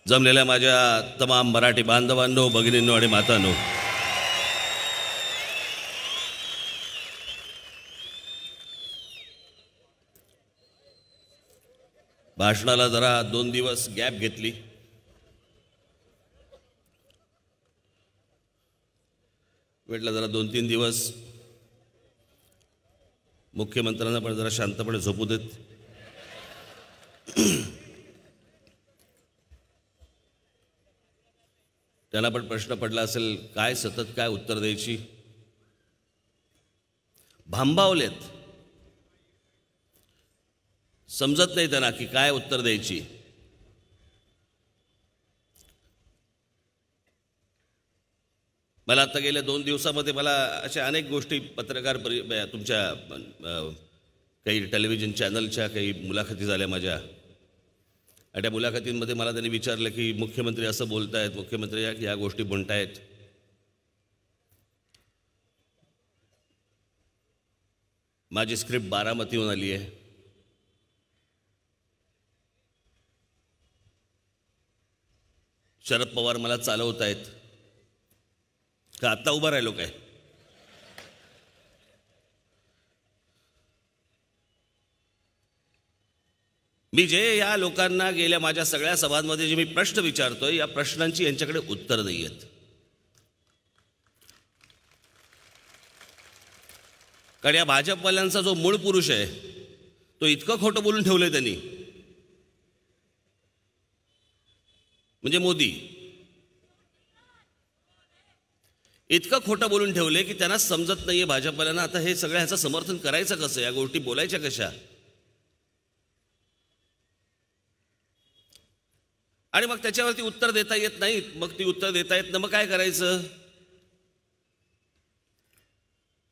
जमलेल्या माझ्या तमाम मराठी बांधवांनो, भगिनींनो आणि मातांनो, भाषणाला जरा 2 दिवस गॅप घेतली. म्हटलं जरा 2-3 दिवस मुख्यमंत्र्यांना पण जरा शांतपणे झोपू देत. त्यांना पण प्रश्न पडला असेल, काय सतत काय उत्तर द्यायची. भांबावलेत, समजत नाही त्यांना की काय उत्तर द्यायची. मला आता गेल्या 2 दिवसामध्ये मला अशा अनेक गोष्टी पत्रकार तुमच्या काही टेलिव्हिजन चॅनलच्या काही मुलाखती झाल्या माझ्या. आणि त्या मुलाखतींमध्ये मला त्यांनी विचारलं की मुख्यमंत्री असं बोलतायत, मुख्यमंत्री या गोष्टी म्हणतायत. माझी स्क्रिप्ट बारामतीहून आली आहे. शरद पवार मला चालवत आहेत का आत्ता उभा राहिलो काय? मी जे या लोकांना गेल्या माझ्या सगळ्या सभांमध्ये जे मी प्रश्न विचारतोय, या प्रश्नांची यांच्याकडे उत्तर नाही आहेत. कारण या भाजपवाल्यांचा जो मूळ पुरुष आहे तो इतकं खोटं बोलून ठेवलंय त्यांनी, म्हणजे मोदी इतकं खोटं बोलून ठेवले की त्यांना समजत नाहीये भाजपवाल्यांना आता हे सगळं ह्याचं समर्थन करायचं कसं, या गोष्टी बोलायच्या कशा. आणि मग त्याच्यावरती उत्तर देता येत नाही. मग ती उत्तर देता येत ना, मग काय करायचं?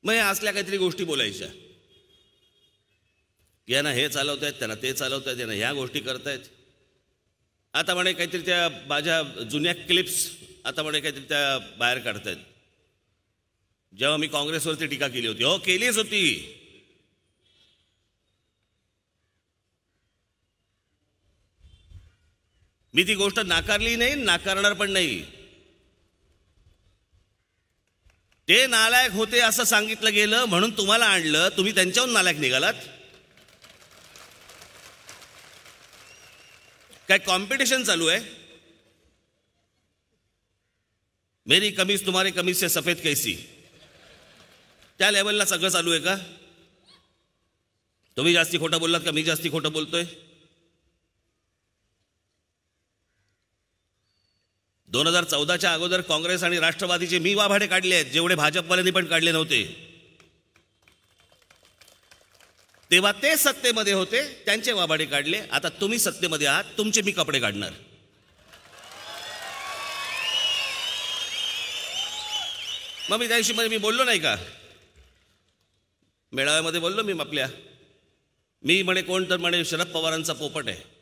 मग हे असल्या काहीतरी गोष्टी बोलायच्या. यांना हे चालवतायत, त्यांना ते चालवतायत, यांना ह्या गोष्टी करतायत. आता म्हणे काहीतरी त्या माझ्या जुन्या क्लिप्स आता म्हणे काहीतरी त्या बाहेर काढतायत. जेव्हा मी काँग्रेसवरती टीका केली होती, हो केलीच होती, मी ती गोष्ट नाकारली नाही, नाकारणार पण नाही. ते नालायक होते असं सांगितलं गेलं म्हणून तुम्हाला आणलं, तुम्ही त्यांच्याहून नालायक निघालात. काय कॉम्पिटिशन चालू आहे? मेरी कमीज तुम्हारे कमीज से सफेद कैसी, त्या लेवलला सगळं चालू आहे का? तुम्ही जास्ती खोटं बोललात का मी जास्ती खोटं बोलतोय? 2014च्या अगोदर काँग्रेस आणि राष्ट्रवादीचे मी वाभाडे काढले आहेत, जेवढे भाजपवाल्यांनी पण काढले नव्हते. तेव्हा ते सत्तेमध्ये होते, त्यांचे वाभाडे काढले. आता तुम्ही सत्तेमध्ये आहात, तुमचे मी कपडे काढणार. मग मी त्या दिवशी मी बोललो नाही का, मेळाव्यामध्ये बोललो मी आपल्या, मी म्हणे कोण तर म्हणे शरद पवारांचा पोपट आहे.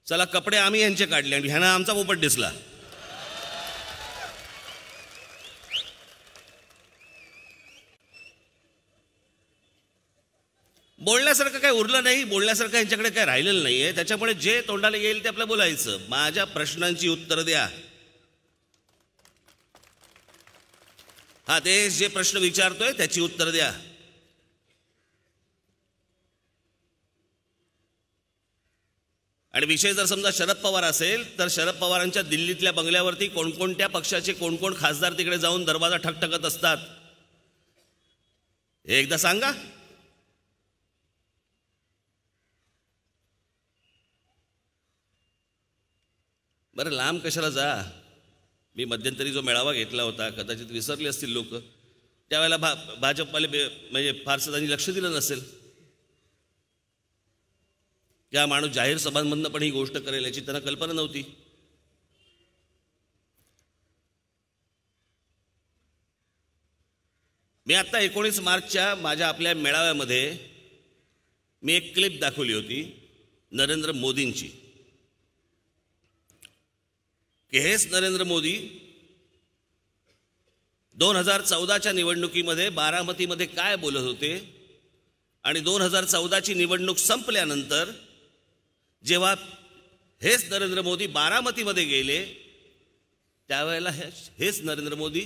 चला कपडे आम्ही यांचे काढले आणि ह्यानं आमचा पोपट दिसला. बोलण्यासारखं काय उरलं नाही, बोलण्यासारखं यांच्याकडे काय राहिलेलं नाहीये. त्याच्यामुळे जे तोंडाला येईल ते आपलं बोलायचं. माझ्या प्रश्नांची उत्तर द्या. हा देश जे प्रश्न विचारतोय त्याची उत्तर द्या. आणि विषय जर समजा शरद पवार असेल तर शरद पवारांच्या दिल्लीतल्या बंगल्यावरती कोणकोणत्या पक्षाचे कोण खासदार तिकडे जाऊन दरवाजा ठकठकत असतात हे एकदा सांगा. बरं लांब कशाला जा. मी मध्यंतरी जो मेळावा घेतला होता, कदाचित विसरले असतील लोक, त्यावेळेला भाजपवाले म्हणजे फारसं त्यांनी लक्ष दिलं नसेल. त्या माणूस जाहीर सभांमधनं पण ही गोष्ट करेल याची त्यांना कल्पना नव्हती. मी आता 19 मार्चच्या माझ्या आपल्या मेळाव्यामध्ये मी एक क्लिप दाखवली होती नरेंद्र मोदींची, की हेच नरेंद्र मोदी 2014च्या निवडणुकीमध्ये बारामतीमध्ये काय बोलत होते आणि 2014ची निवडणूक संपल्यानंतर जेव्हा हेच नरेंद्र मोदी बारामतीमध्ये गेले, त्यावेळेला हेच नरेंद्र मोदी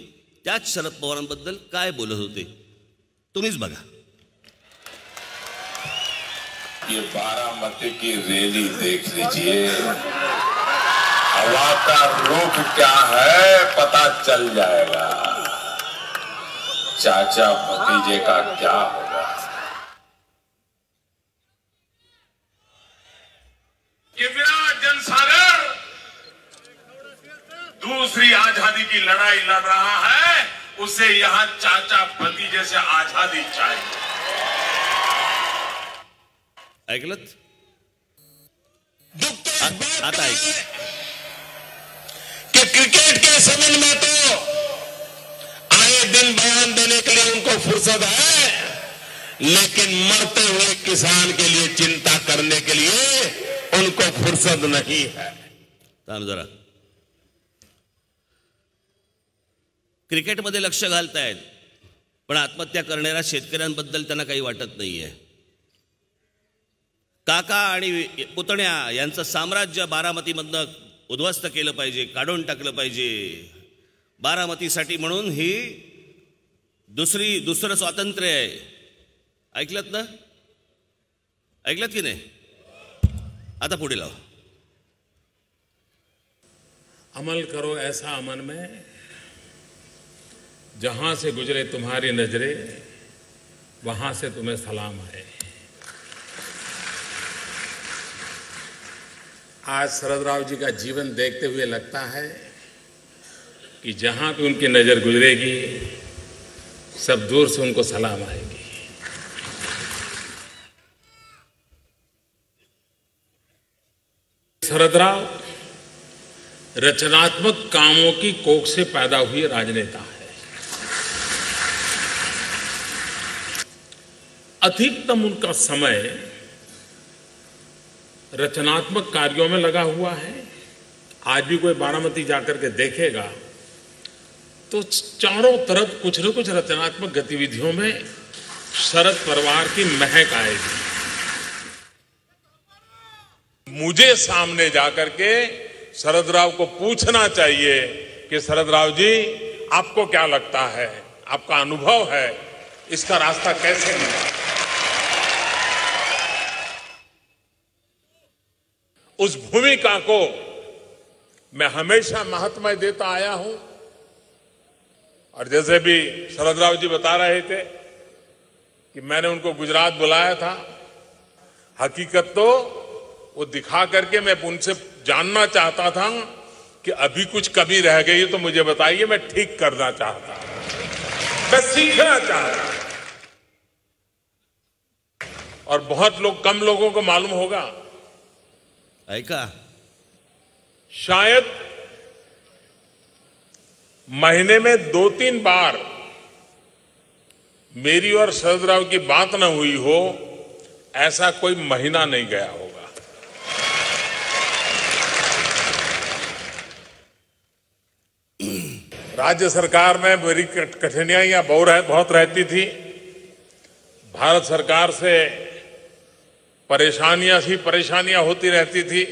त्याच शरद पवारांबद्दल काय बोलत होते, तुम्हीच बघा. ये बारामती की रैली देख लीजिए, हवा का रुख क्या है पता चल जाएगा. चाचा भतीजे का क्या होगा. कितना जनसागर दूसरी आजादी की लड़ाई लड़ रहा है, उसे यहां चाचा भतीजे से आजादी चाहिए. ऐकलत? आता ऐक कि क्रिकेट के संबंध में तो आए दिन बयान देने के लिए उनको फुर्सत है, लेकिन मरते हुए किसान के लिए चिंता करने के लिए उनको फुर्सत नहीं है. थांब जरा. क्रिकेटमध्ये लक्ष घालतायत, पण आत्महत्या करणाऱ्या शेतकऱ्यांबद्दल त्यांना काही वाटत नाहीये. काका आणि पुतण्या यांचं साम्राज्य बारामतीमधनं उद्ध्वस्त केलं पाहिजे, काढून टाकलं पाहिजे. बारामतीसाठी म्हणून ही दुसरं स्वातंत्र्य आहे. ऐकलत ना? ऐकलत की नाही? आता पुढे लाव. अमल करो ऐसा अमन में, जहां से गुजरे तुम्हारी नजरें वहां से तुम्हें सलाम है. आज शरद राव जी का जीवन देखते हुए लगता है कि जहां भी उनकी नजर गुजरेगी सब दूर से उनको सलाम आएगी. शरद राव रचनात्मक कामों की कोख से पैदा हुए राजनेता है. अधिकतम उनका समय रचनात्मक कार्यों में लगा हुआ है. आज भी कोई बारामती जाकर के देखेगा तो चारों तरफ कुछ न कुछ रचनात्मक गतिविधियों में शरद परिवार की महक आएगी. मुझे सामने जाकर के शरद राव को पूछना चाहिए कि शरद राव जी आपको क्या लगता है, आपका अनुभव है, इसका रास्ता कैसे मिला. उस भूमिका को मैं हमेशा महत्व देता आया हूं. और जैसे भी शरद राव जी बता रहे थे कि मैंने उनको गुजरात बुलाया था, हकीकत तो वो दिखा करके मैं उनसे जानना चाहता था कि अभी कुछ कमी रह गई तो मुझे बताइए, मैं ठीक करना चाहता, मैं सीखना चाहता. और बहुत लोग, कम लोगों को मालूम होगा, ऐका, शायद महीने में 2-3 बार मेरी और शरद राव की बात न हुई हो, ऐसा कोई महीना नहीं गया होगा. राज्य सरकार में मेरी कठिनाइयां बहुत रहती थी. भारत सरकार से परेशानियां होती रहती थी.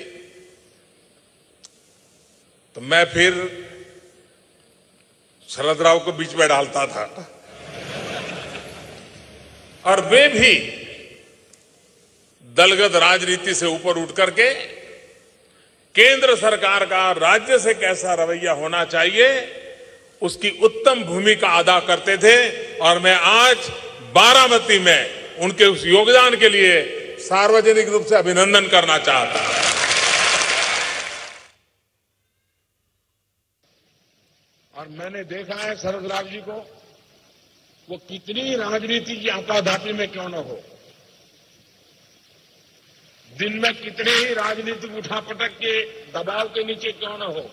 तो मैं फिर शरद राव को बीच में डालता था और वे भी दलगत राजनीति से ऊपर उठ करके केंद्र सरकार का राज्य से कैसा रवैया होना चाहिए उसकी उत्तम भूमिका अदा करते थे. और मैं आज बारामती में उनके उस योगदान के लिए सार्वजनिक रूप से अभिनंदन करना चाहता हूं. और मैंने देखा है शरद राव जी को, वो कितनी राजनीति की आपाधापी में क्यों न हो, दिन में कितने ही राजनीतिक उठापटक के दबाव के नीचे क्यों न हो,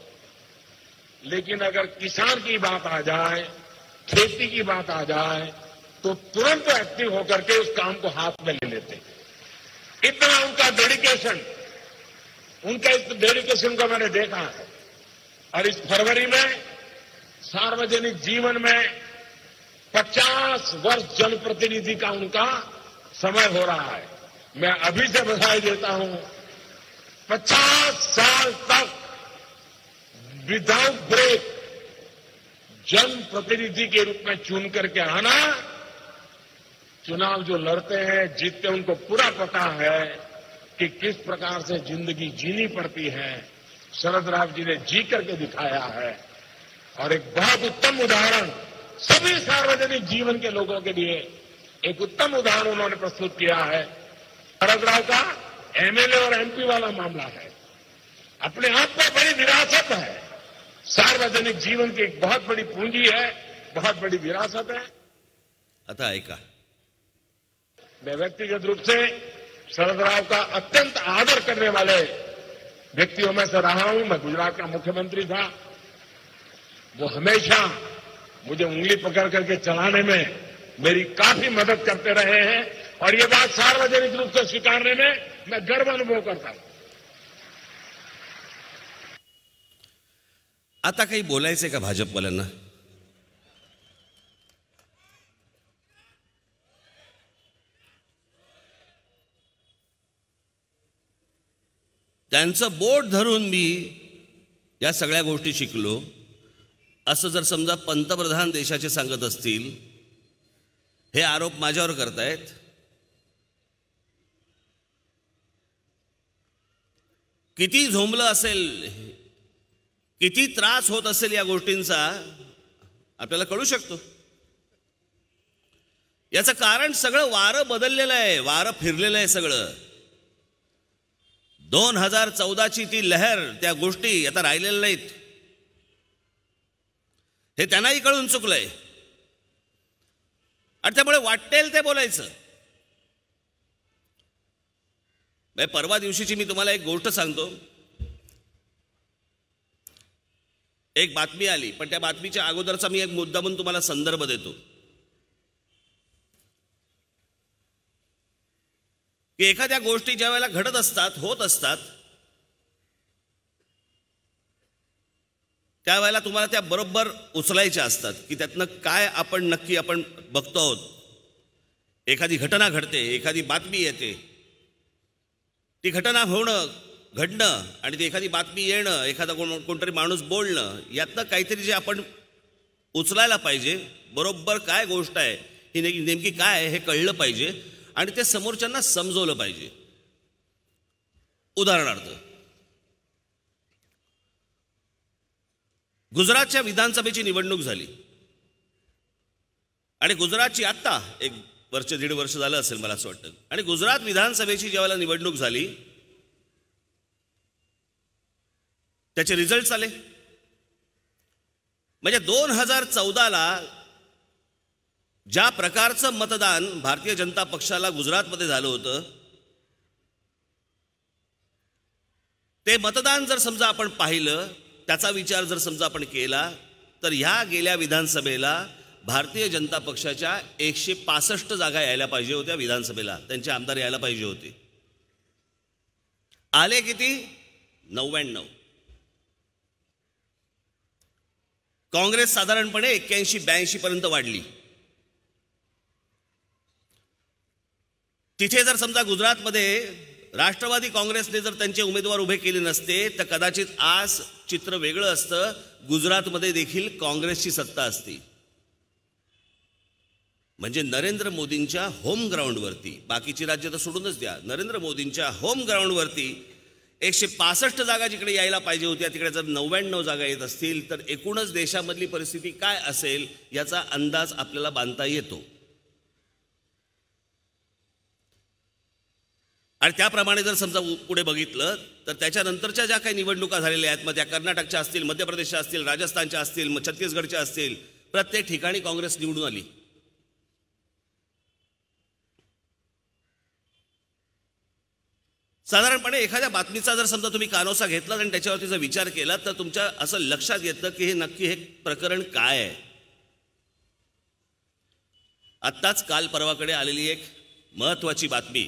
लेकिन अगर किसान की बात आ जाए, खेती की बात आ जाए, तो तुरंत एक्टिव होकर के उस काम को हाथ में ले लेते. इतना उनका डेडिकेशन, उनका इस डेडिकेशन को मैंने देखा है. और इस फरवरी में सार्वजनिक जीवन में 50 वर्ष जनप्रतिनिधि का उनका समय हो रहा है. मैं अभी से बधाई देता हूं. 50 साल तक विदाउट ब्रेक जनप्रतिनिधि के रूप में चुन करके आना, चुनाव जो लड़ते हैं जीतते हैं उनको पूरा पता है कि किस प्रकार से जिंदगी जीनी पड़ती है। शरद राव जी ने जी करके दिखाया है और एक बहुत उत्तम उदाहरण सभी सार्वजनिक जीवन के लोगों के लिए एक उत्तम उदाहरण उन्होंने प्रस्तुत किया है। शरद राव का एमएलए और एमपी वाला मामला है, अपने आप में बड़ी विरासत है, सार्वजनिक जीवन की एक बहुत बड़ी पूंजी है, बहुत बड़ी विरासत है। आता ऐका, मैं व्यक्तिगत रूप से शरद राव का अत्यंत आदर करने वाले व्यक्तियों में से रहा हूं। मैं गुजरात का मुख्यमंत्री था, वो हमेशा मुझे उंगली पकड़ करके चलाने में मेरी काफी मदद करते रहे हैं और ये बात सार्वजनिक रूप से स्वीकारने में मैं गर्व अनुभव करता हूं। आता काही बोलायचंय का भाजपवाल्यांना? त्यांचं बोट धरून मी या सगळ्या गोष्टी शिकलो असं जर समजा पंतप्रधान देशाचे सांगत असतील, हे आरोप माझ्यावर करतायत, किती झोंबलं असेल, किती त्रास होत असेल या गोष्टींचा आपल्याला कळू शकतो। याचं कारण सगळं वारं बदललेलं आहे, वारं फिरलेलं आहे सगळं। 2014ची ती लहर, त्या गोष्टी आता राहिलेल्या नाहीत, हे त्यांनाही कळून चुकलंय आणि त्यामुळे वाटेल ते बोलायचं। परवा दिवशीची मी तुम्हाला एक गोष्ट सांगतो। एक बातमी आली, पण त्या बातमीच्या अगोदरचा मी एक मुद्दा म्हणून तुम्हाला संदर्भ देतो की एखाद्या गोष्टी ज्या वेळेला घडत असतात, होत असतात, त्यावेळेला तुम्हाला त्या बरोबर उचलायच्या असतात की त्यातनं काय आपण नक्की आपण बघतो आहोत। एखादी घटना घडते, एखादी बातमी येते, ती घटना होणं, घडणं आणि ती एखादी बातमी येणं, एखादा कोणतरी माणूस बोलणं, यातनं काहीतरी जे आपण उचलायला पाहिजे, बरोबर काय गोष्ट आहे, ही नेमकी काय आहे हे कळलं पाहिजे आणि ते समोरच्यांना समजवलं पाहिजे। उदाहरणार्थ, गुजरातच्या विधानसभेची निवडणूक झाली आणि गुजरातची आत्ता एक वर्ष दीड वर्ष झालं असेल मला असं वाटतं, आणि गुजरात विधानसभेची ज्यावेळेला निवडणूक झाली त्याचे रिझल्ट आले। म्हणजे 2014ला ज्या प्रकारचं मतदान भारतीय जनता पक्षाला गुजरातमध्ये झालं होतं, ते मतदान जर समजा आपण पाहिलं, त्याचा विचार जर समजा आपण केला, तर ह्या गेल्या विधानसभेला भारतीय जनता पक्षाच्या 165 जागा यायला पाहिजे होत्या विधानसभेला, त्यांचे आमदार यायला पाहिजे होते। आले किती? 99। काँग्रेस साधारणपणे 81-82 पर्यंत वाढली। तिथे जर समजा गुजरातमध्ये राष्ट्रवादी काँग्रेसने जर त्यांचे उमेदवार उभे केले नसते तर कदाचित आज चित्र वेगळं असतं, गुजरातमध्ये देखील काँग्रेसची सत्ता असती। म्हणजे नरेंद्र मोदींच्या होम ग्राउंडवरती, बाकीची राज्य तर सोडूनच द्या, नरेंद्र मोदींच्या होम ग्राउंडवरती 165 जागा जिकडे यायला पाहिजे होत्या तिकडे जर 99 जागा येत असतील तर एकूणच देशामधली परिस्थिती काय असेल याचा अंदाज आपल्याला बांधता येतो। आणि त्याप्रमाणे जर समजा पुढे बघितलं तर त्याच्यानंतरच्या ज्या काही निवडणुका झालेल्या आहेत, मग त्या कर्नाटकच्या असतील, मध्य प्रदेशच्या असतील, राजस्थानच्या असतील, मग छत्तीसगडच्या असतील, प्रत्येक ठिकाणी काँग्रेस निवडून आली। साधारणपणे एखाद्या बातमीचा जर समजा तुम्ही कानोसा घेतला आणि त्याच्यावरती जर विचार केला तर तुमच्या असं लक्षात येतं की हे नक्की हे प्रकरण काय आहे। आत्ताच काल परवाकडे आलेली एक महत्त्वाची बातमी,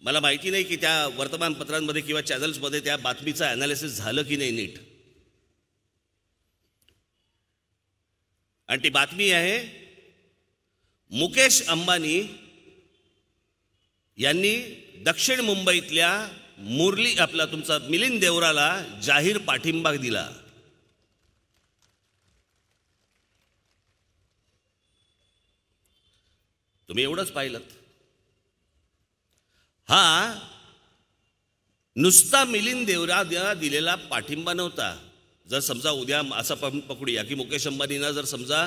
मला माहिती नाही की त्या वर्तमानपत्रांमध्ये किंवा चॅनल्समध्ये त्या बातमीचं ॲनालिसिस झालं की नाही नीट, आणि ती बातमी आहे मुकेश अंबानी यांनी दक्षिण मुंबईतल्या मुरली आपला तुमचा मिलिंद देवराला जाहीर पाठिंबा दिला. तुम्ही एवढंच पाहिलं. हा नुसता मिलिंद देवराला दिलेला पाठिंबा नव्हता. जर समजा उद्या असं पकडूया की मुकेश अंबानींना जर समजा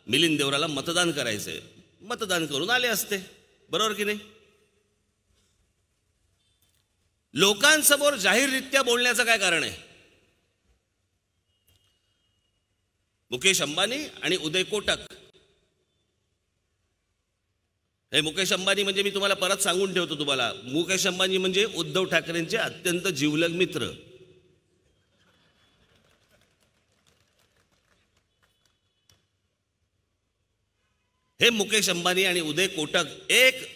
मिलिंद देवराला मतदान करायचंय, मतदान करून आले असते, बरोबर की नाही? लोकांसमोर जाहीररित्या बोलण्याचं काय कारण आहे? मुकेश अंबानी आणि उदय कोटक. हे मुकेश अंबानी म्हणजे मी तुम्हाला परत सांगून ठेवतो तुम्हाला, मुकेश अंबानी म्हणजे उद्धव ठाकरेंचे अत्यंत जिवलग मित्र. हे मुकेश अंबानी आणि उदय कोटक एक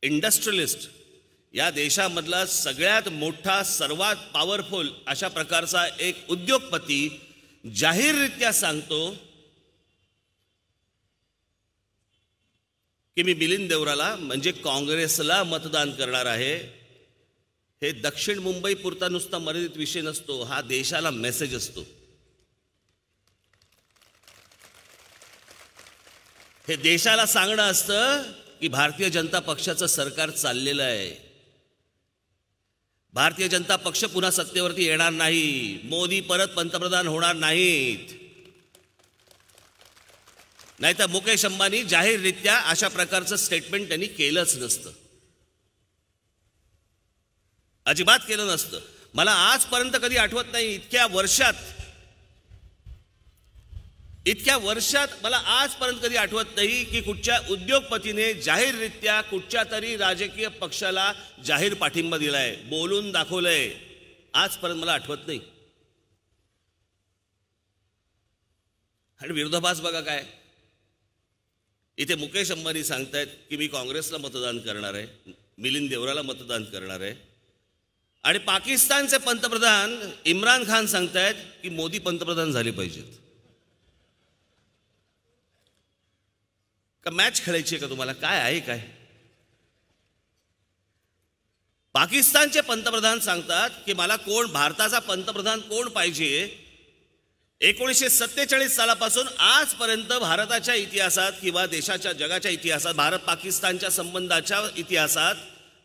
इंडस्ट्रियलिस्ट, या देशामधला सगळ्यात मोठा सर्वात पॉवरफुल अशा प्रकारचा एक उद्योगपती जाहीररित्या सांगतो की मी मिलिंद देवराला म्हणजे काँग्रेसला मतदान करणार आहे. हे दक्षिण मुंबई पुरता नुसता मर्यादित विषय नसतो, हा देशाला मेसेज असतो. हे देशाला सांगणं असतं की भारतीय जनता पक्षाचं सरकार चाललेलं आहे. भारतीय जनता पक्ष पुन्हा सत्तेवरती येणार नाही. मोदी परत पंतप्रधान होणार नाहीत. नाहीतर मुकेश अंबानी जाहीररित्या अशा प्रकारचं स्टेटमेंट त्यांनी केलंच नसतं, अजिबात केलं नसतं. मला आजपर्यंत कधी आठवत नाही इतक्या वर्षात मला आजपर्यंत कधी आठवत नाही की कुठच्या उद्योगपतीने जाहीररित्या कुठच्या तरी राजकीय पक्षाला जाहीर पाठिंबा दिलाय, बोलून दाखवलंय. आजपर्यंत मला आठवत नाही. आणि विरोधाभास बघा काय. इथे मुकेश अंबानी सांगतायत की मी काँग्रेसला मतदान करणार आहे, मिलिंद देवराला मतदान करणार आहे. आणि पाकिस्तानचे पंतप्रधान इम्रान खान सांगतायत की मोदी पंतप्रधान झाले पाहिजेत. का मॅच खेळायची का तुम्हाला? काय आहे काय? पाकिस्तानचे पंतप्रधान सांगतात की मला भारताचा पंतप्रधान कोण पाहिजे. 1947 सालापासून आजपर्यंत भारताच्या इतिहासात किंवा देशाच्या जगाच्या इतिहासात, भारत पाकिस्तानच्या संबंधाच्या इतिहासात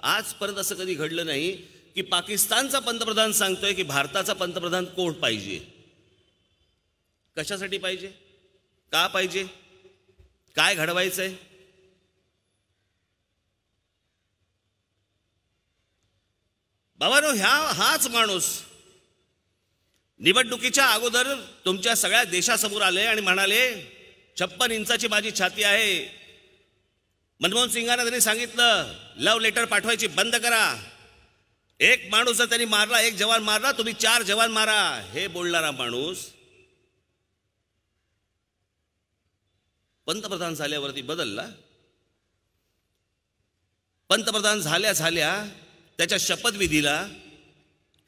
आजपर्यंत असं कधी घडलं नाही की पाकिस्तानचा पंतप्रधान सांगतोय की भारताचा पंतप्रधान कोण पाहिजे. कशासाठी पाहिजे? का पाहिजे? काय घडवायचंय? बाबांनो, हाच माणूस निवडणुकीच्या अगोदर तुमच्या सगळ्या देशासमोर आले आणि म्हणाले 56 इंचाची माझी छाती आहे. मनमोहन सिंगांना त्यांनी सांगितलं लव्ह लेटर पाठवायची बंद करा. एक माणूस जर त्यांनी मारला, एक जवान मारला, तुम्ही 4 जवान मारा. हे बोलणारा माणूस पंतप्रधान झाल्यावरती बदलला. पंतप्रधान झाल्या झाल्या त्याच्या शपथविधीला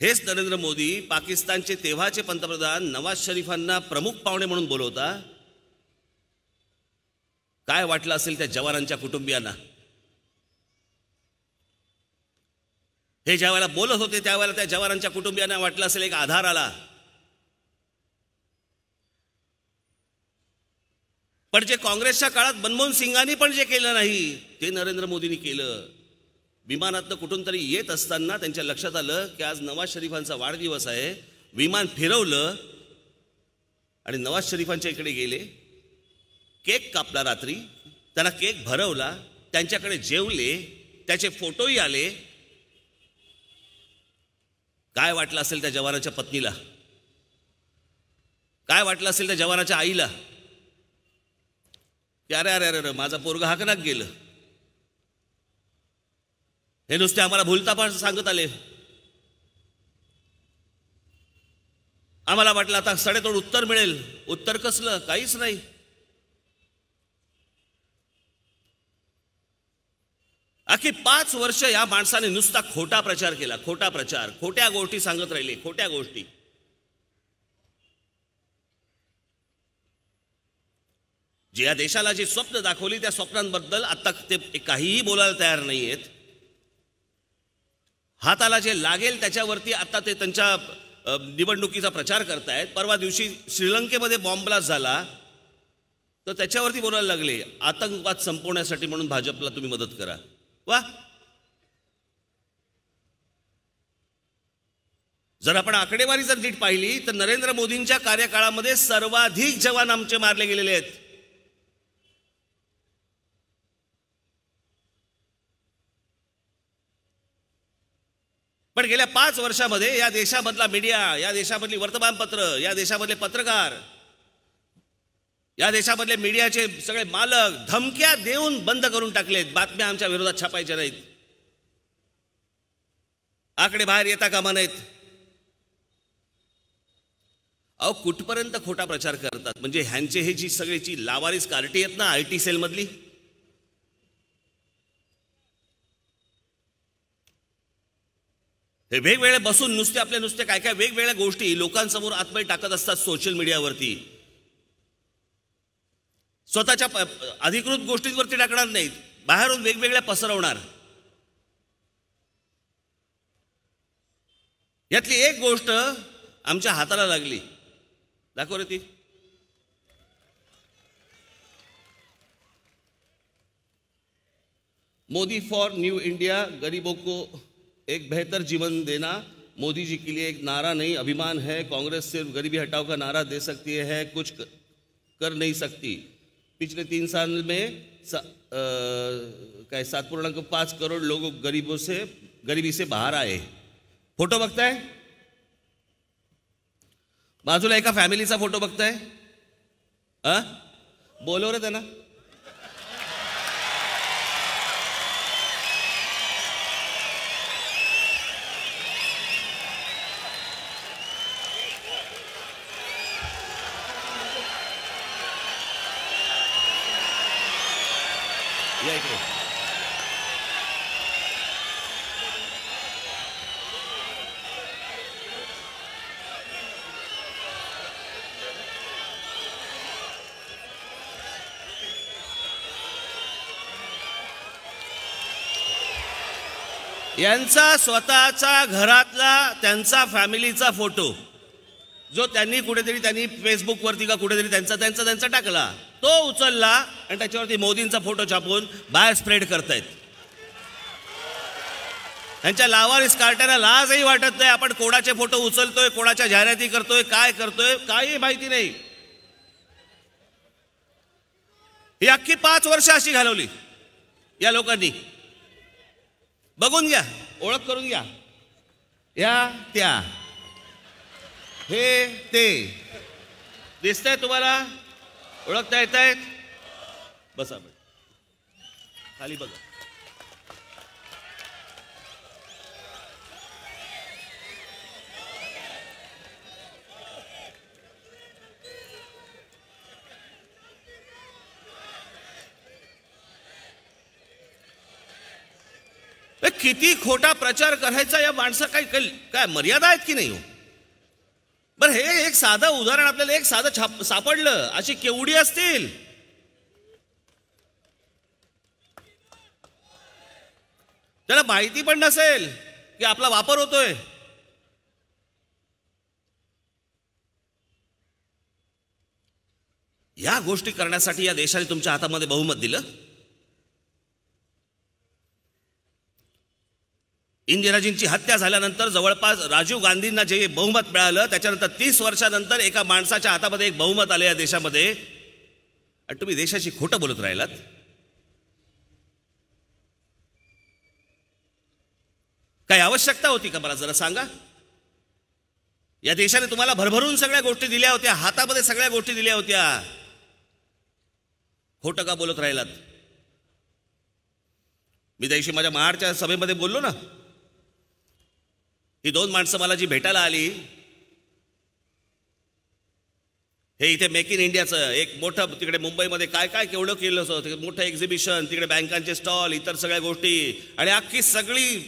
हेच नरेंद्र मोदी पाकिस्तानचे तेव्हाचे पंतप्रधान नवाज शरीफांना प्रमुख पाहुणे म्हणून बोलवता. काय वाटलं असेल त्या जवानांच्या कुटुंबियांना? हे ज्यावेळेला बोलत होते त्यावेळेला त्या जवानांच्या कुटुंबियांना वाटलं असेल एक आधार आला. पण जे काँग्रेसच्या काळात मनमोहन सिंगांनी पण जे केलं नाही ते नरेंद्र मोदींनी केलं. विमानातनं कुठून तरी येत असताना त्यांच्या लक्षात आलं की आज नवाज शरीफांचा वाढदिवस आहे. विमान फिरवलं आणि नवाज शरीफांच्या इकडे गेले. केक कापला रात्री, त्यांना केक भरवला, त्यांच्याकडे जेवले, त्याचे फोटोही आले. काय वाटलं असेल त्या जवानाच्या पत्नीला? काय वाटलं असेल त्या जवानाच्या आईला की अरे अरे अरे माझा पोरगा हाकनात गेलं. हे नुसते आम्हाला भूलता पण सांगत आले. आम्हाला वाटलं आता सडेतोड उत्तर मिळेल. उत्तर कसलं? काहीच नाही. अख्खी 5 वर्ष या माणसाने नुसता खोटा प्रचार केला. खोटा प्रचार, खोट्या गोष्टी सांगत राहिले, खोट्या गोष्टी. जे या देशाला जे स्वप्न दाखवली त्या स्वप्नांबद्दल आता ते काहीही बोलायला तयार नाहीयेत. हाताला जे लागेल त्याच्यावरती आता ते त्यांच्या निवडणुकीचा प्रचार करतायत. परवा दिवशी श्रीलंकेमध्ये बॉम्ब ब्लास्ट झाला तर त्याच्यावरती बोलायला लागले आतंकवाद संपवण्यासाठी म्हणून भाजपला तुम्ही मदत करा. वा, जर आपण आकडेवारी जर नीट पाहिली तर नरेंद्र मोदींच्या कार्यकाळामध्ये सर्वाधिक जवान आमचे मारले गेलेले आहेत. पण गेल्या 5 वर्षामध्ये या देशामधला मीडिया, या देशामधली वर्तमानपत्र, या देशामधले पत्रकार, या देशामधले मीडियाचे सगळे मालक धमक्या देऊन बंद करून टाकलेत. बातम्या आमच्या विरोधात छापायच्या नाहीत, आकडे बाहेर येता कामा नाहीत. अहो, कुठपर्यंत खोटा प्रचार करतात. म्हणजे ह्यांचे हे जी सगळीची लावारीस कार्टी आहेत ना IT सेल मधली, हे वेगवेगळे बसून नुसते काय काय वेगवेगळ्या गोष्टी लोकांसमोर आतमध्ये टाकत असतात सोशल मीडियावरती. स्वतःच्या अधिकृत गोष्टींवरती टाकणार नाहीत, बाहेरून वेगवेगळ्या पसरवणार. यातली एक गोष्ट आमच्या हाताला लागली. दाखव रे ती. मोदी फॉर न्यू इंडिया, गरीबों को एक बेहतर जीवन देना मोदी जी के लिए एक नारा नहीं अभिमान है. कांग्रेस सिर्फ गरीबी हटाओ का नारा दे सकती है, कुछ कर नहीं सकती. पिछले 3 साल में 7.5 करोड़ लोग गरीबी से बाहर आए. फोटो बघताय, बाजूला एका फॅमिलीचा फोटो बघताय. बोलव रे त्यांना. या इकडे. यांचा स्वतःचा घरातला त्यांचा फॅमिलीचा फोटो जो त्यांनी फेसबुकवरती का कुठेतरी त्यांचा टाकला, तो उचलला आणि त्याच्यावरती मोदींचा फोटो छापून बाहेर स्प्रेड करतायत. त्यांच्या लावारिस कार्ट्यांना लाजही वाटत नाही. आपण कोणाचे फोटो उचलतोय, कोणाच्या जाहिराती करतोय, काय करतोय काही माहिती नाही. ही अख्खी 5 वर्ष अशी घालवली या लोकांनी. बघून घ्या, ओळख करून घ्या. या त्या हे ते दिसतंय तुम्हाला, ओळखता येत आहेत. बसा खाली बघा. किती खोटा प्रचार करायचा या माणसा काय मर्यादा आहेत की नाही हो. बरं, हे एक साधं उदाहरण आपल्याला एक साधं सापडलं, अशी केवढी असतील. त्याला माहिती पण नसेल की आपला वापर होतोय. या गोष्टी करण्यासाठी या देशाने तुमच्या हातामध्ये बहुमत दिलं. इंदिराजींची हत्या झाल्यानंतर जवळपास राजीव गांधींना जे बहुमत मिळालं, त्याच्यानंतर 30 वर्षानंतर एका माणसाच्या हातामध्ये एक बहुमत आले या देशामध्ये, आणि तुम्ही देशाची खोटं बोलत राहिलात. काय आवश्यकता होती का मला जरा सांगा. या देशाने तुम्हाला भरभरून सगळ्या गोष्टी दिल्या होत्या, हातामध्ये सगळ्या गोष्टी दिल्या होत्या. खोटं का बोलत राहिलात. मी त्यादिवशी माझ्या महाडच्या सभेमध्ये बोललो ना, ही 2 माणसं मला जी भेटायला आली, हे इथे मेक इन इंडियाचं एक मोठं तिकडे मुंबईमध्ये काय काय केवढं केलं होतं, मोठं एक्झिबिशन, तिकडे बँकांचे स्टॉल, इतर सगळ्या गोष्टी, आणि अख्खी सगळी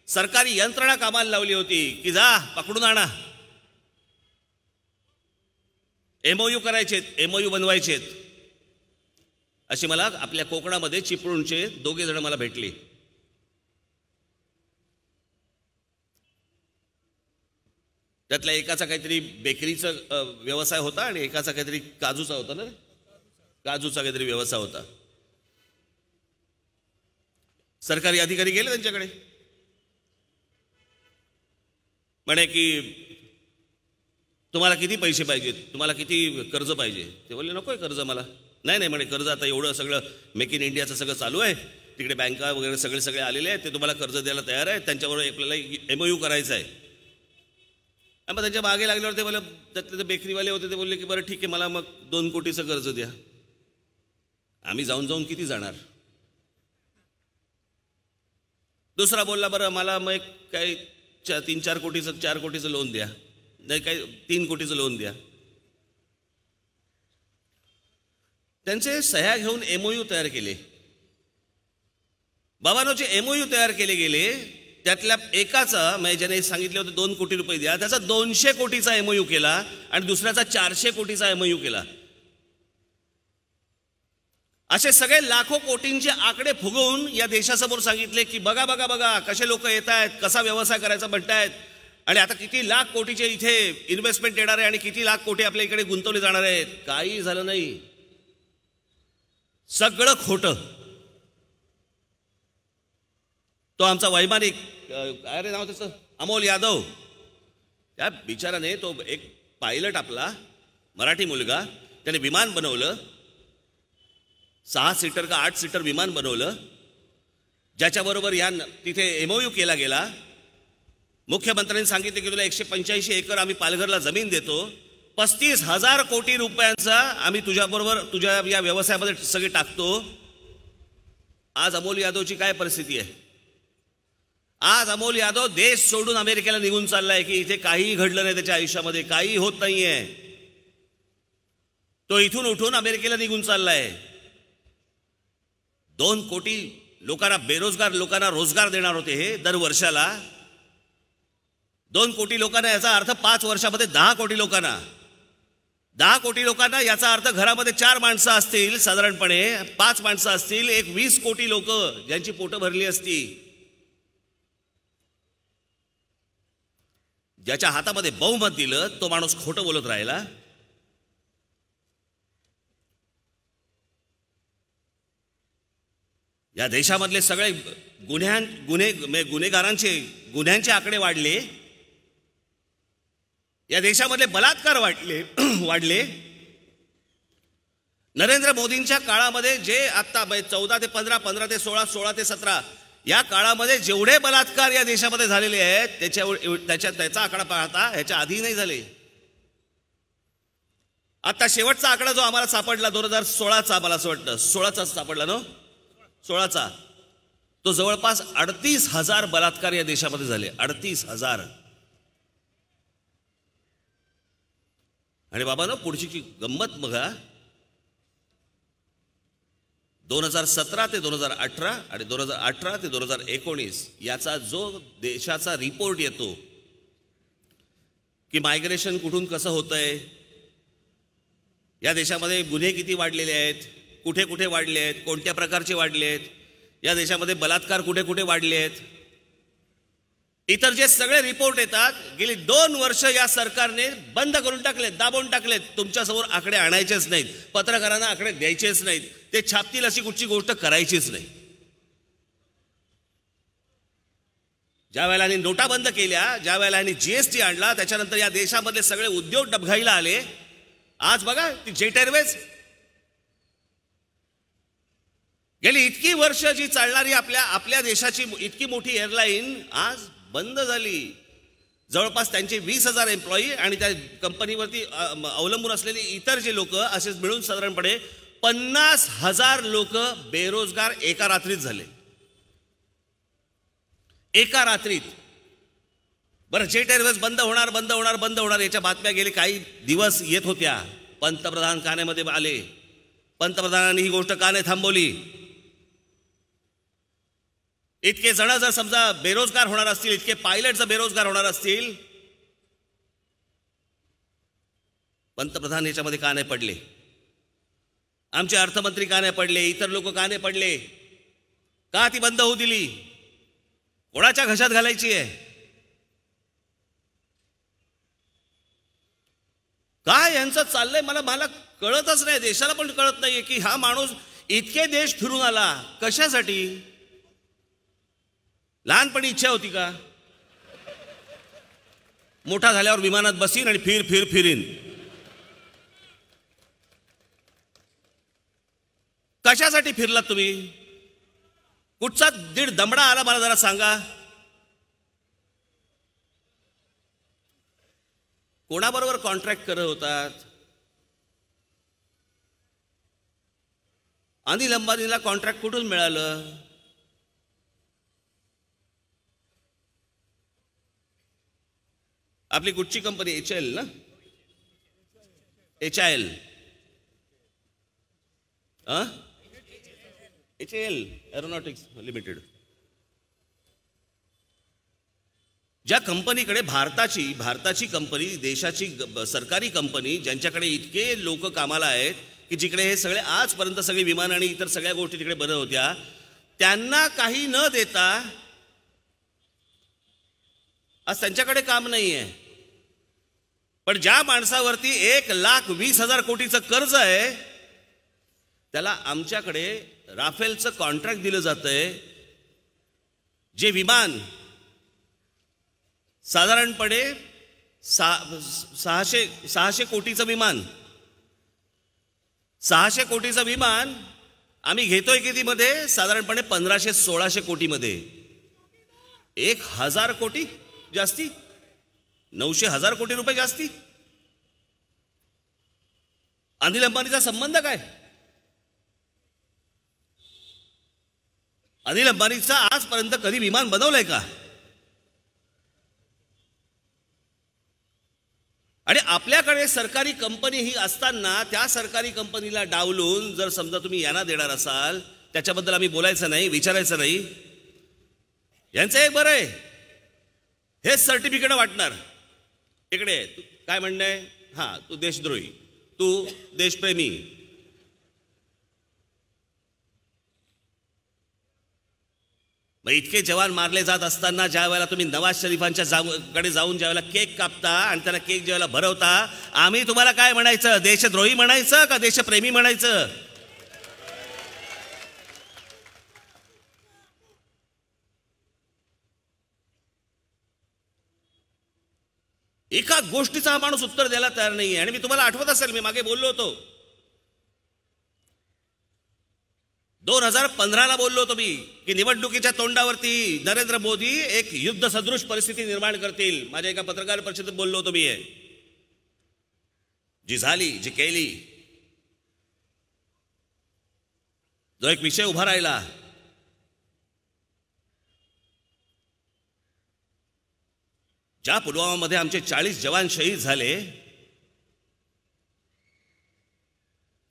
सरकारी यंत्रणा कामाला लावली होती की जा पकडून आणा, MOU करायचेत, MOU बनवायचेत. अशी मला आपल्या कोकणामध्ये चिपळूणचे 2 जण मला भेटले. त्यातल्या एकाचा काहीतरी बेकरीचा व्यवसाय होता आणि एकाचा काहीतरी काजूचा होता ना, काजूचा काहीतरी व्यवसाय होता. सरकारी अधिकारी गेले त्यांच्याकडे, म्हणे की तुम्हाला किती पैसे पाहिजेत, तुम्हाला किती कर्ज पाहिजे. ते बोलले नकोय कर्ज मला. नाही नाही म्हणे, कर्ज आता एवढं सगळं मेक इन इंडियाचं सगळं चालू आहे, तिकडे बँका वगैरे सगळे आलेले आहेत, ते तुम्हाला कर्ज द्यायला तयार आहे, त्यांच्याबरोबर आपल्याला MOU करायचं आहे. आणि मग त्यांच्या मागे लागल्यावर ते बोले, त्यातले ते बेकरीवाले होते, ते बोलले की बरं ठीक आहे, मला मग 2 कोटीचं कर्ज द्या. आम्ही जाऊन किती जाणार. दुसरा बोलला बरं मला मग काही 3-4 कोटीचं 4 कोटीचं लोन द्या, नाही काही 3 कोटीचं लोन द्या. त्यांचे सह्या घेऊन MOU तयार केले. बाबांनो, जे MOU तयार केले गेले त्यातल्या एकाचा म्हणजे ज्याने सांगितले होते 2 कोटी रुपये द्या, त्याचा 200 कोटीचा MOU केला आणि दुसऱ्याचा 400 कोटीचा MOU केला. असे सगळे लाखो कोटींचे आकडे फुगवून या देशासमोर सांगितले की बघा बघा बघा कसे लोक येत आहेत, कसा व्यवसाय करायचा म्हणतायत, आणि आता किती लाख कोटीचे इथे इन्व्हेस्टमेंट येणार आहे आणि किती लाख कोटी आपल्या इकडे गुंतवले जाणार आहेत. काही झालं नाही, सगळं खोटं. तो आमचा वैमानिक, काय रे नाव त्याचं, अमोल यादव, त्या बिचाराने, तो एक पायलट आपला मराठी मुलगा, त्याने विमान बनवलं, 6 सीटर का 8 सीटर विमान बनवलं, ज्याच्याबरोबर या तिथे MOU केला गेला. मुख्यमंत्र्यांनी सांगितले की तुला 185 एकर आम्ही पालघरला जमीन देतो, 35,000 कोटी रुपयांचा आम्ही तुझ्याबरोबर तुझ्या या व्यवसायामध्ये सगळे टाकतो. आज अमोल यादवची काय परिस्थिती आहे. आज अमोल यादव देश सोडून अमेरिकेला निघून चाललाय की इथे काही घडलं नाही, त्याच्या आयुष्यामध्ये काही होत नाहीये. तो इथून उठून अमेरिकेला निघून चाललाय. 2 कोटी लोकांना, बेरोजगार लोकांना रोजगार देणार होते हे दर वर्षाला. 2 कोटी लोकांना, याचा अर्थ 5 वर्षामध्ये 10 कोटी लोकांना. 10 कोटी लोकांना याचा अर्थ घरामध्ये 4 माणसं असतील साधारणपणे, 5 माणसं असतील, 20 कोटी लोक ज्यांची पोटं भरली असती. ज्याच्या हातामध्ये बहुमत दिलं तो माणूस खोटं बोलत राहिला. या देशामधले सगळे गुन्हेगारांचे गुन्ह्यांचे आकडे वाढले. या देशामधले बलात्कार वाढले. नरेंद्र मोदींच्या काळामध्ये जे आता 14 ते 15, 15 ते 16, 16 ते 17 या काळामध्ये जेवढे बलात्कार या देशामध्ये झालेले आहेत त्याचा आकडा पाहता ह्याच्या आधी नाही झाले. आता शेवटचा आकडा जो आम्हाला सापडला 2016चा, मला असं वाटतं 16चा सापडला ना, 16चा, तो जवळपास 38,000 बलात्कार या देशामध्ये झाले. 38,000. आणि बाबांनो, पुढची गंमत बघा, 2017 ते 2018 आणि 2018 ते 2019 याचा जो देशाचा रिपोर्ट येतो की मायग्रेशन कुठून कसं होतंय, या देशामध्ये गुन्हे किती वाढलेले आहेत, कुठे कुठे वाढले आहेत, कोणत्या प्रकारचे वाढले आहेत, या देशामध्ये बलात्कार कुठे कुठे वाढले आहेत, इतर जे सगळे रिपोर्ट येतात, गेली 2 वर्ष या सरकारने बंद करून टाकलेत, दाबून टाकलेत. तुमच्यासमोर आकडे आणायचेच नाहीत, पत्रकारांना आकडे द्यायचेच नाहीत, ते छापतील अशी कुठची गोष्ट करायचीच नाही. ज्या वेळेला यांनी नोटा बंद केल्या, ज्या वेळेला यांनी GST आणला, त्याच्यानंतर या देशामधले सगळे उद्योग डबघाईला आले. आज बघा ती जेट एअरवेज, गेली इतकी वर्ष जी चालणारी आपल्या देशाची इतकी मोठी एअरलाईन आज बंद झाली. जवळपास त्यांचे 20,000 एम्प्लॉई आणि त्या कंपनीवरती अवलंबून असलेले इतर जे लोक, असेच मिळून साधारणपणे 50,000 लोक बेरोजगार एका रात्रीत झाले. एका रात्रीत. बरं, जेट एअरवेज बंद होणार बंद होणार बंद होणार याच्या बातम्या गेले काही दिवस येत होत्या. पंतप्रधान कानेमध्ये आले, पंतप्रधानांनी ही गोष्ट का नाही थांबवली. इतके जण जर समजा बेरोजगार होणार असतील, इतके पायलट जर बेरोजगार होणार असतील, पंतप्रधान याच्यामध्ये का नाही पडले, आमचे अर्थमंत्री का नाही पडले, इतर लोक का नाही पडले, का ती बंद होऊ दिली, कोणाच्या घशात घालायची आहे. काय यांचं चाललंय मला मला कळतच नाही, देशाला पण कळत नाहीये की हा माणूस इतके देश फिरून आला कशासाठी? लहानपणी इच्छा होती का मोठा झाल्यावर विमानात बसीन आणि फिरीन? कशासाठी फिरलात तुम्ही? कुठचा दीड दमडा आला मला जरा सांगा. कोणाबरोबर कॉन्ट्रॅक्ट करत होतात? अनिल अंबानीला कॉन्ट्रॅक्ट कुठून मिळालं? आपली कुठची कंपनी? HAL ना? HAL HAL aeronautics limited. ज्या कंपनीकडे भारताची कंपनी, देशाची सरकारी कंपनी, ज्यांच्याकडे इतके लोक कामाला आहेत की जिकडे हे सगळे आजपर्यंत सगळे विमान आणि इतर सगळ्या गोष्टी तिकडे बनत होत्या, त्यांना काही न देता आज त्यांच्याकडे काम नाही आहे. पण ज्या माणसावरती 1,20,000 कोटीचं कर्ज आहे त्याला आमच्याकडे राफेलचं कॉन्ट्रॅक्ट दिलं जातंय. जे विमान साधारणपणे 600 कोटीचं विमान, 600 कोटीचं विमान आम्ही घेतोय कितीमध्ये? साधारणपणे 1500-1600 कोटीमध्ये. 1,000 कोटी जास्ती, 900,000 कोटी रुपये जास्ती. अनिल अंबानीचा संबंध काय? अनिल अंबानीचा आजपर्यंत कधी विमान बनवलंय का? आणि आपल्याकडे सरकारी कंपनी ही असताना त्या सरकारी कंपनीला डावलून जर समजा तुम्ही यांना देणार असाल, त्याच्याबद्दल आम्ही बोलायचं नाही, विचारायचं नाही. यांचं एक बरं आहे, हेच सर्टिफिकेट वाटणार. इकडे काय म्हणणं आहे? हां, तू देशद्रोही, तू देशप्रेमी. मग इतके जवान मारले जात असताना ज्या वेळेला तुम्ही नवाज शरीफांच्या कडे जाऊन ज्या वेळेला केक कापता आणि त्याला केक ज्या वेळेला भरवता, आम्ही तुम्हाला काय म्हणायचं? देशद्रोही म्हणायचं का देशप्रेमी म्हणायचं? एका गोष्टीचा हा माणूस उत्तर द्यायला तयार नाहीये. आणि मी तुम्हाला आठवत असेल, मी मागे बोललो होतो, 2015ला बोललो होतो मी की निवडणुकीच्या तोंडावरती नरेंद्र मोदी एक युद्ध सदृश परिस्थिती निर्माण करतील. माझ्या एका पत्रकार परिषदेत बोललो होतो मी. जी झाली, जी केली, जो एक विषय उभा राहिला, ज्या पुलवामामध्ये आमचे 40 जवान शहीद झाले,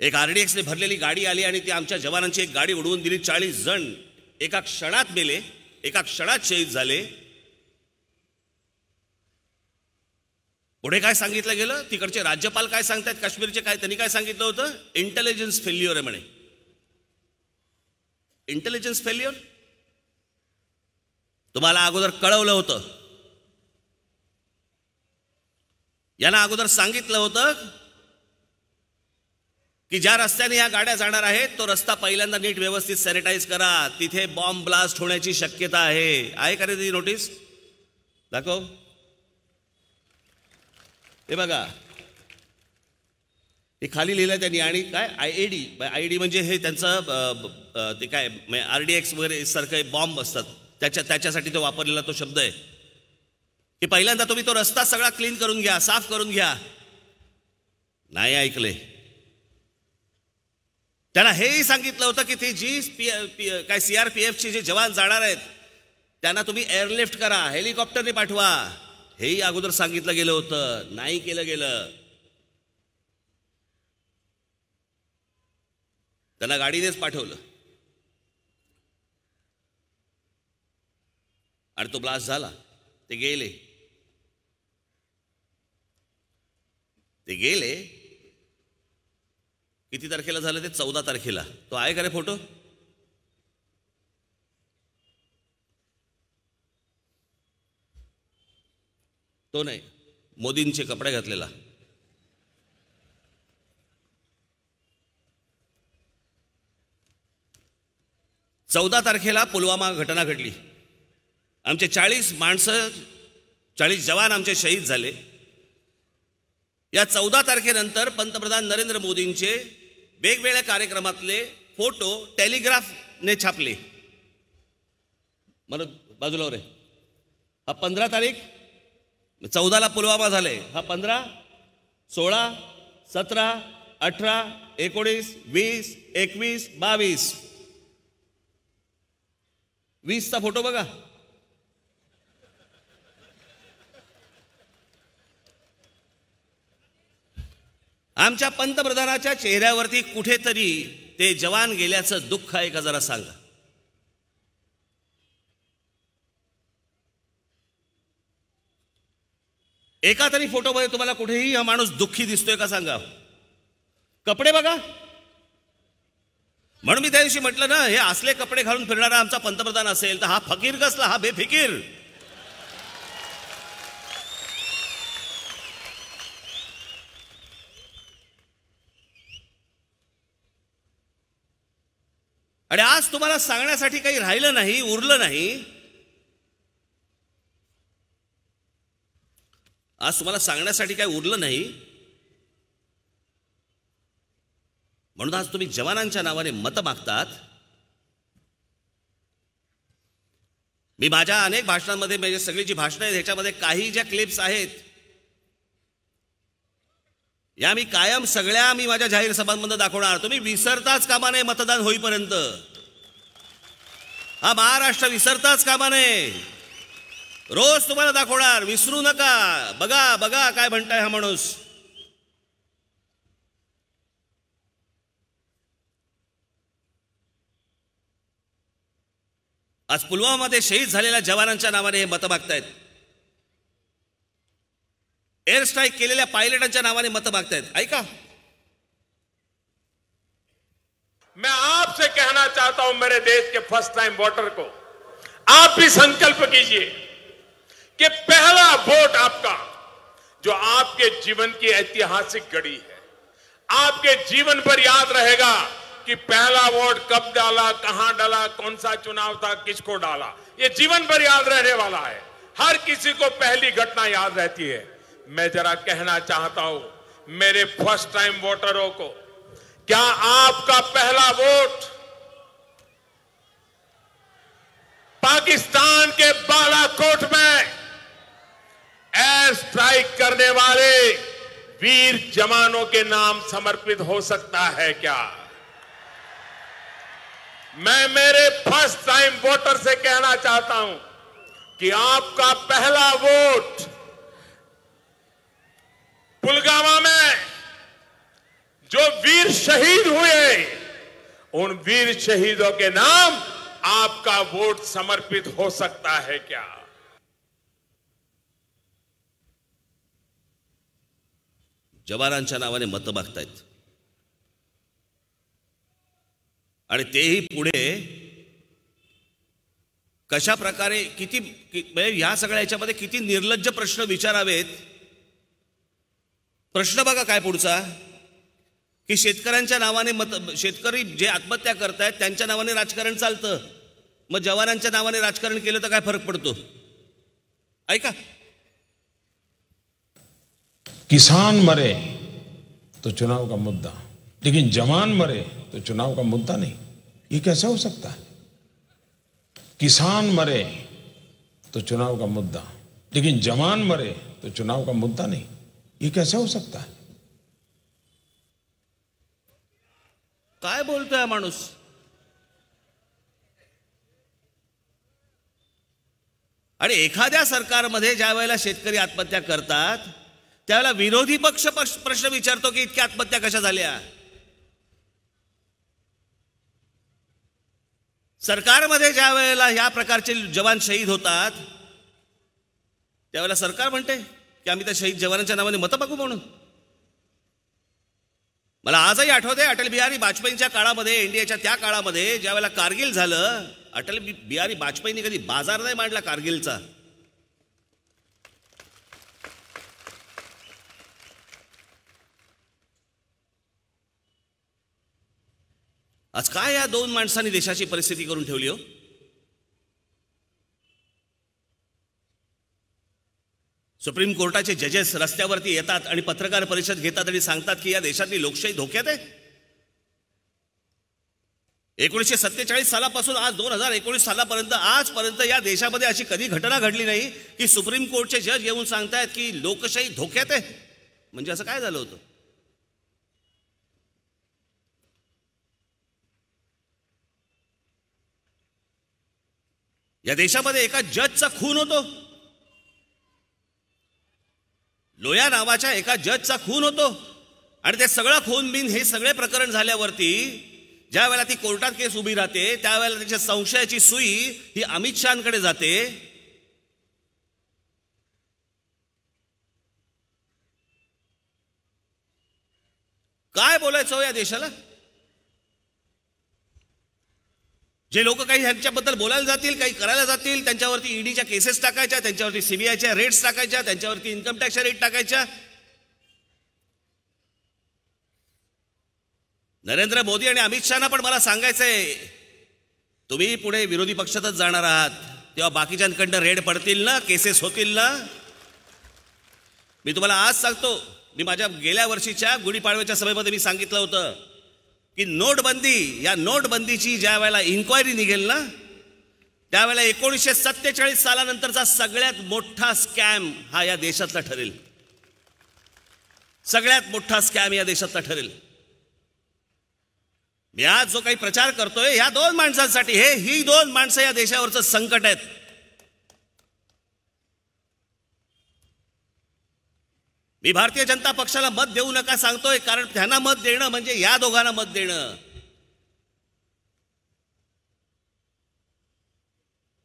एक RDX ने भरलेली गाडी आली आणि ती आमच्या जवानांची एक गाडी उडवून दिली. 40 जण एका क्षणात मेले, एका क्षणात शहीद झाले. पुढे काय सांगितलं गेलं? तिकडचे राज्यपाल काय सांगतायत काश्मीरचे, काय त्यांनी काय सांगितलं होतं? इंटेलिजन्स फेल्युअर आहे म्हणे. इंटेलिजन्स फेल्युअर तुम्हाला अगोदर कळवलं होतं, यांना अगोदर सांगितलं होतं की ज्या रस्त्याने या गाड्या जाणार आहेत तो रस्ता पहिल्यांदा नीट व्यवस्थित सॅनिटाईज करा, तिथे बॉम्ब ब्लास्ट होण्याची शक्यता आहे. आहे का रे ती नोटीस? दाखव. हे बघा, हे खाली लिहिलं त्यांनी. आणि काय IED म्हणजे हे त्यांचं ते काय RDX वगैरे सारखे बॉम्ब असतात, त्याच्यासाठी तो वापरलेला तो शब्द आहे की पहिल्यांदा तुम्ही तो रस्ता सगळा क्लीन करून घ्या, साफ करून घ्या. नाही ऐकले. त्यांना हेही सांगितलं होतं की ते काय CRPFचे जे जवान जाणार आहेत त्यांना तुम्ही एअरलिफ्ट करा, हेलिकॉप्टरने पाठवा. हेही अगोदर सांगितलं गेलं होतं, नाही केलं गेलं. त्यांना गाडीनेच पाठवलं आणि तो ब्लास्ट झाला. ते गेले. किती तारखेला झालं ते? 14 तारखेला. तो आहे का रे फोटो? तो नाही, मोदींचे कपडे घातलेला. 14 तारखेला पुलवामा घटना घडली. आमचे 40 माणसं, 40 जवान आमचे शहीद झाले. या 14 तारखेनंतर पंतप्रधान नरेंद्र मोदींचे वेगवेगळ्या कार्यक्रमातले फोटो टेलिग्राफने छापले. मला बाजूला रे, हा 15 तारीख, 14ला पुलवामा झाले, हा 15, 16, 17, 18, 19, 20, 21, 22, 20चा फोटो बघा. आमच्या पंतप्रधानाच्या चेहऱ्यावरती कुठेतरी ते जवान गेल्याचं दुःख आहे का जरा सांगा. एका तरी फोटोमध्ये तुम्हाला कुठेही हा माणूस दुःखी दिसतोय का सांगा. कपडे बघा. म्हणून मी त्या दिवशी म्हटलं ना, हे असले कपडे घालून फिरणारा आमचा पंतप्रधान असेल तर हा फकीर कसला, हा बेफिकीर. आणि आज तुम्हाला सांगण्यासाठी काही राहिलं नाही, उरलं नाही. आज तुम्हाला सांगण्यासाठी काही उरलं नाही, म्हणून आज तुम्ही जवानांच्या नावाने मतं मागतात. मी माझ्या अनेक भाषणांमध्ये, म्हणजे सगळी जी भाषणं आहेत ह्याच्यामध्ये काही ज्या क्लिप्स आहेत या मी कायम सगळ्या मी माझ्या जाहीर सभांमध्ये दाखवणार. तुम्ही विसरताच कामा नये मतदान होईपर्यंत. हा महाराष्ट्र विसरताच कामा नये. रोज तुम्हाला दाखवणार, विसरू नका. बघा बघा काय म्हणताय हा माणूस. आज पुलवामामध्ये शहीद झालेल्या जवानांच्या नावाने हे मतं मागतायत. एअर स्ट्राईक केलेल्या पायलटांच्या नावाने मतं मागतायत. ऐका, मैं आपसे कहना चाहता हूं, मेरे देश के फर्स्ट टाइम वोटर को, आप भी संकल्प कीजिए कि पहला वोट आपका, जो आपके जीवन की ऐतिहासिक घड़ी है, आपके जीवन पर याद रहेगा कि पहला वोट कब डाला, कहां डाला, कौन सा चुनाव था, किसको डाला. ये जीवन भर याद रहने वाला है. हर किसी को पहली घटना याद रहती है. मैं जरा कहना चाहता हूं मेरे फर्स्ट टाइम वोटरों को, क्या आपका पहला वोट पाकिस्तान के बालाकोट में एयर स्ट्राइक करने वाले वीर जवानों के नाम समर्पित हो सकता है क्या? मैं मेरे फर्स्ट टाइम वोटर से कहना चाहता हूं कि आपका पहला वोट पुलवामा में जो वीर शहीद हुए, उन वीर शहीदों के नाम आपका वोट समर्पित हो सकता है क्या? जवानांच्या नावाने मतं मागतायत आणि तेही पुढे कशा प्रकारे किती म्हणजे या सगळ्या याच्यामध्ये किती निर्लज्ज प्रश्न विचारावेत. प्रश्न बघा काय पुढचा, की शेतकऱ्यांच्या नावाने शेतकरी जे आत्महत्या करतायत त्यांच्या नावाने राजकारण चालतं, मग जवानांच्या नावाने राजकारण केलं तर काय फरक पडतो. ऐका, किसान मरे तो चुनाव का मुद्दा, लेकिन जवान मरे तो चुनाव का मुद्दा नहीं. ये कैसे हो सकता है? किसान मरे तो चुनाव का मुद्दा, लेकिन जवान मरे तो चुनाव का मुद्दा नहीं. ये कैसे हो सकता है? काय बोलतोय माणूस. आणि एखाद्या सरकारमध्ये ज्या वेळेला शेतकरी आत्महत्या करतात त्यावेळेला विरोधी पक्ष प्रश्न विचारतो की इतक्या आत्महत्या कशा झाल्या. सरकारमध्ये ज्या वेळेला या प्रकारचे जवान शहीद होतात त्यावेळेला सरकार म्हणते की आम्ही त्या शहीद जवानांच्या नावाने मतं मागू म्हणून. मला आजही आठवते अटल बिहारी वाजपेयींच्या काळामध्ये, एनडीएच्या त्या काळामध्ये ज्या वेळेला कारगिल झालं, अटल बिहारी वाजपेयींनी कधी बाजार नाही मांडला कारगिलचा. आज काय या दोन माणसांनी देशाची परिस्थिती करून ठेवली हो. सुप्रीम कोर्टाचे जजेस रस्त्यावरती येतात आणि पत्रकार परिषद घेतात आणि सांगतात की या देशातली लोकशाही धोक्यात आहे. 1947 सालापासून आज 2019 सालापर्यंत आजपर्यंत या देशामध्ये अशी कधी घटना घडली नाही की सुप्रीम कोर्टचे जज येऊन सांगतायत की लोकशाही धोक्यात आहे. म्हणजे असं काय झालं होतं. या देशामध्ये एका जजचा खून होतो. लोया नावाच्या एका जजचा खून होतो आणि ते सगळं खून बिन हे सगळे प्रकरण झाल्यावरती ज्या वेळेला ती कोर्टात केस उभी राहते त्यावेळेला त्याच्या संशयाची सुई ही अमित शहाकडे जाते. काय बोलायचं या देशाला. जे लोक काही ह्यांच्याबद्दल बोलायला जातील, काही करायला जातील, त्यांच्यावरती ईडीच्या केसेस टाकायच्या, त्यांच्यावरती सीबीआयच्या रेट्स टाकायच्या, त्यांच्यावरती इन्कम टॅक्सच्या रेट टाकायच्या. नरेंद्र मोदी आणि अमित शहाना पण मला सांगायचंय, तुम्ही पुढे विरोधी पक्षातच जाणार आहात तेव्हा बाकीच्यांकडनं रेड पडतील ना, केसेस होतील ना. मी तुम्हाला आज सांगतो, मी माझ्या गेल्या वर्षीच्या गुढीपाडव्याच्या सभेमध्ये मी सांगितलं होतं की नोटबंदी, या नोटबंदीची ज्या वेळेला इन्क्वायरी निघेल ना त्यावेळेला 1947 सालानंतरचा सगळ्यात मोठा स्कॅम हा या देशातला ठरेल. सगळ्यात मोठा स्कॅम या देशातला ठरेल. मी आज जो काही प्रचार करतोय ह्या दोन माणसांसाठी, ही दोन माणसं या देशावरचं संकट आहेत. मी भारतीय जनता पक्षाला मत देऊ नका सांगतोय कारण त्यांना मत देणं म्हणजे या दोघांना मत देणं.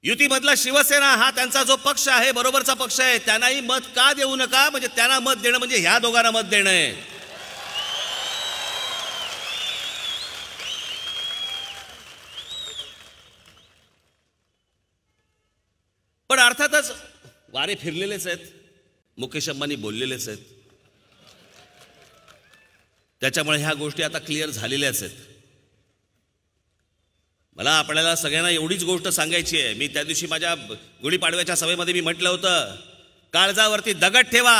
युतीमधला शिवसेना हा त्यांचा जो पक्ष आहे, बरोबरचा पक्ष आहे, त्यांनाही मत का देऊ नका म्हणजे त्यांना मत देणं म्हणजे ह्या दोघांना मत देणं आहे. पण अर्थातच वारे फिरलेलेच आहेत, मुकेश अंबानी बोललेलेच आहेत, त्याच्यामुळे ह्या गोष्टी आता क्लिअर झालेल्याच आहेत. मला आपल्याला सगळ्यांना एवढीच गोष्ट सांगायची आहे. मी त्या दिवशी माझ्या गुढीपाडव्याच्या सभेमध्ये मी म्हटलं होतं, काळजावरती दगड ठेवा,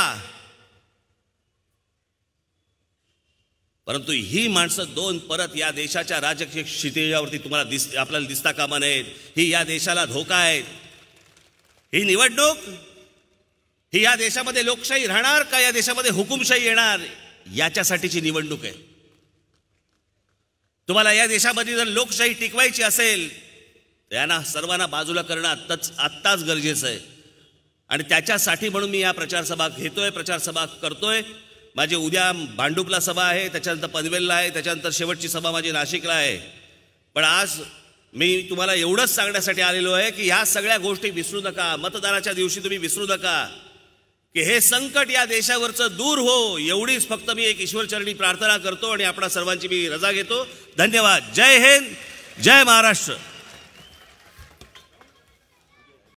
परंतु ही माणसं दोन परत या देशाच्या राजकीय क्षितिजावरती तुम्हाला आपल्याला दिसता कामा नयेत. ही या देशाला धोका आहेत. ही निवडणूक ही या देशामध्ये लोकशाही राहणार का या देशामध्ये हुकुमशाही येणार याच्यासाठीची निवडणूक आहे. तुम्हाला या देशामध्ये जर लोकशाही टिकवायची असेल तर यांना सर्वांना बाजूला करणं आत्ताच गरजेचं आहे. आणि त्याच्यासाठी म्हणून मी या प्रचारसभा घेतोय, प्रचारसभा करतोय. माझी उद्या भांडुपला सभा आहे, त्याच्यानंतर पनवेलला आहे, त्याच्यानंतर शेवटची सभा माझी नाशिकला आहे. पण आज मी तुम्हाला एवढंच सांगण्यासाठी आलेलो आहे की ह्या सगळ्या गोष्टी विसरू नका. मतदानाच्या दिवशी तुम्ही विसरू नका की हे संकट या देशावरचं दूर हो, एवढीच फक्त मी एक ईश्वरचरणी प्रार्थना करतो आणि आपणा सर्वांची मी रजा घेतो. धन्यवाद. जय हिंद, जय महाराष्ट्र.